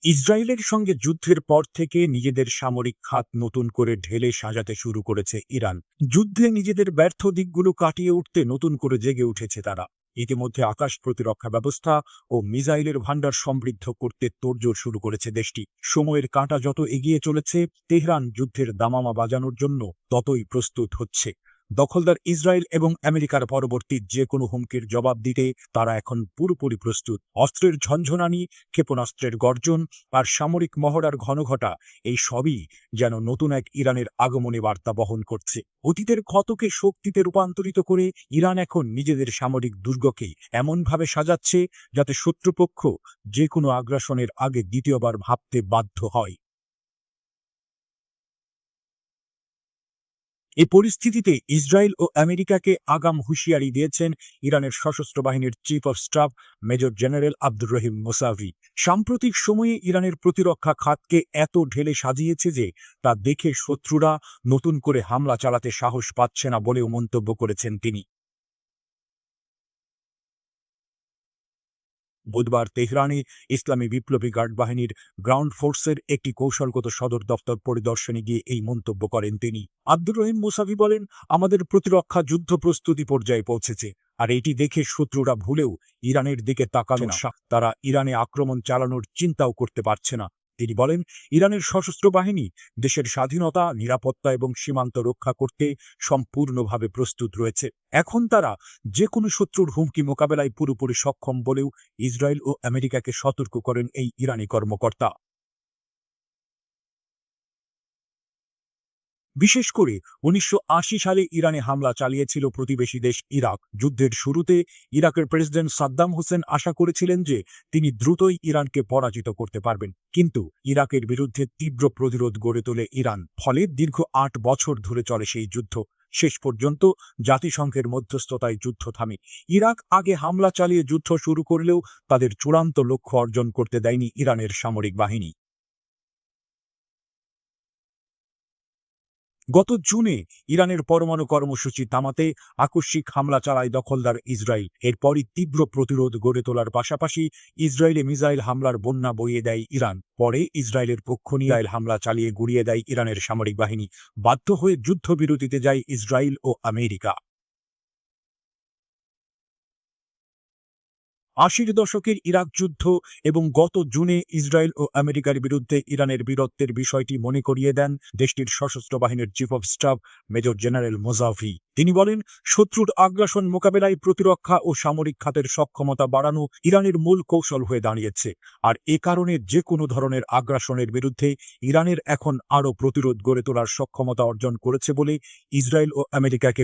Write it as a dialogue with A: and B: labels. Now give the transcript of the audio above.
A: ইসরায়েলের সঙ্গে যুদ্ধের পর থেকে নিজেদের সামরিক খাত নতুন করে ঢেলে সাজাতে শুরু করেছে ইরান। যুদ্ধে নিজেদের ব্যর্থ দিকগুলো কাটিয়ে উঠতে নতুন করে জেগে উঠেছে তারা। ইতিমধ্যে আকাশ প্রতিরক্ষা ব্যবস্থা ও মিসাইলের ভাণ্ডার সমৃদ্ধ করতে তোড়জোড় শুরু করেছে দেশটি। সময়ের কাঁটা যত এগিয়ে চলেছে, তেহরান যুদ্ধের দামামা বাজানোর জন্য ততই প্রস্তুত হচ্ছে। দখলদার ইসরায়েল এবং আমেরিকার পরবর্তী যে কোনো হুমকির জবাব দিতে তারা এখন পুরোপুরি প্রস্তুত। অস্ত্রের ঝনঝনানি, ক্ষেপণাস্ত্রের গর্জন আর সামরিক মহড়ার ঘনঘটা, এই সবই যেন নতুন এক ইরানের আগমনী বার্তা বহন করছে। অতীতের ক্ষতকে শক্তিতে রূপান্তরিত করে ইরান এখন নিজেদের সামরিক দুর্গকে এমনভাবে সাজাচ্ছে যাতে শত্রুপক্ষ যে কোনো আগ্রাসনের আগে দ্বিতীয়বার ভাবতে বাধ্য হয়। এই পরিস্থিতিতে ইসরায়েল ও আমেরিকাকে আগাম হুঁশিয়ারি দিয়েছেন ইরানের সশস্ত্র বাহিনীর chief of staff major general Abdur Rahim Mousavi. সাম্প্রতিক সময়ে ইরানের প্রতিরক্ষা খাতকে এত ঢেলে সাজিয়েছে যে তা দেখে শত্রুরা নতুন করে হামলা চালাতে সাহস পাচ্ছে না বলেও মন্তব্য করেছেন তিনি। বুধবার তেহরানে ইসলামী বিপ্লবী গার্ড বাহিনীর গ্রাউন্ড ফোর্সের একটি কৌশলগত সদর দপ্তর পরিদর্শনে গিয়ে এই মন্তব্য করেন তিনি। আব্দুর রহিম মুসাভি বলেন, আমাদের প্রতিরক্ষা যুদ্ধ প্রস্তুতি পর্যায়ে পৌঁছেছে, আর এটি দেখে শত্রুরা ভুলেও ইরানের দিকে তাকাবে না। তারা ইরানে আক্রমণ চালানোর চিন্তাও করতে পারছে না। তিনি বলেন, ইরানের সশস্ত্র বাহিনী দেশের স্বাধীনতা, নিরাপত্তা এবং সীমান্ত রক্ষা করতে সম্পূর্ণভাবে প্রস্তুত রয়েছে। এখন তারা যে কোনো শত্রুর হুমকি মোকাবেলায় পুরোপুরি সক্ষম বলেও ইসরায়েল ও আমেরিকাকে সতর্ক করেন এই ইরানি কর্মকর্তা। বিশেষ করে ১৯৮০ সালে ইরানে হামলা চালিয়েছিল প্রতিবেশী দেশ ইরাক। যুদ্ধের শুরুতে ইরাকের প্রেসিডেন্ট সাদ্দাম হোসেন আশা করেছিলেন যে তিনি দ্রুতই ইরানকে পরাজিত করতে পারবেন, কিন্তু ইরাকের বিরুদ্ধে তীব্র প্রতিরোধ গড়ে তোলে ইরান। ফলে দীর্ঘ ৮ বছর ধরে চলে সেই যুদ্ধ। শেষ পর্যন্ত জাতিসংঘের মধ্যস্থতায় যুদ্ধ থামে। ইরাক আগে হামলা চালিয়ে যুদ্ধ শুরু করলেও তাদের চূড়ান্ত লক্ষ্য অর্জন করতে দেয়নি ইরানের সামরিক বাহিনী। গত জুনে ইরানের পরমাণু কর্মসূচি থামাতে আকস্মিক হামলা চালায় দখলদার ইসরায়েল। এরপরই তীব্র প্রতিরোধ গড়ে তোলার পাশাপাশি ইসরায়েলে মিসাইল হামলার বন্যা বইয়ে দেয় ইরান। পরে ইসরায়েলের পক্ষ নিয়ে হামলা চালিয়ে গুড়িয়ে দেয় ইরানের সামরিক বাহিনী। বাধ্য হয়ে যুদ্ধবিরতিতে যায় ইসরায়েল ও আমেরিকা। ৮০-র দশকের ইরাক যুদ্ধ এবং গত জুনে ইসরায়েল ও আমেরিকার বিরুদ্ধে ইরানের বীরত্বের বিষয়টি মনে করিয়ে দেন দেশটির সশস্ত্র বাহিনীর chief of staff major general Mousavi. তিনি বলেন, শত্রুর আগ্রাসন মোকাবেলায় প্রতিরক্ষা ও সামরিক খাতের সক্ষমতা বাড়ানো ইরানের মূল কৌশল হয়ে দাঁড়িয়েছে। আর এ কারণে যে কোনো ধরনের আগ্রাসনের বিরুদ্ধে ইরানের এখন আরও প্রতিরোধ গড়ে তোলার সক্ষমতা অর্জন করেছে বলে ইসরায়েল ও আমেরিকাকে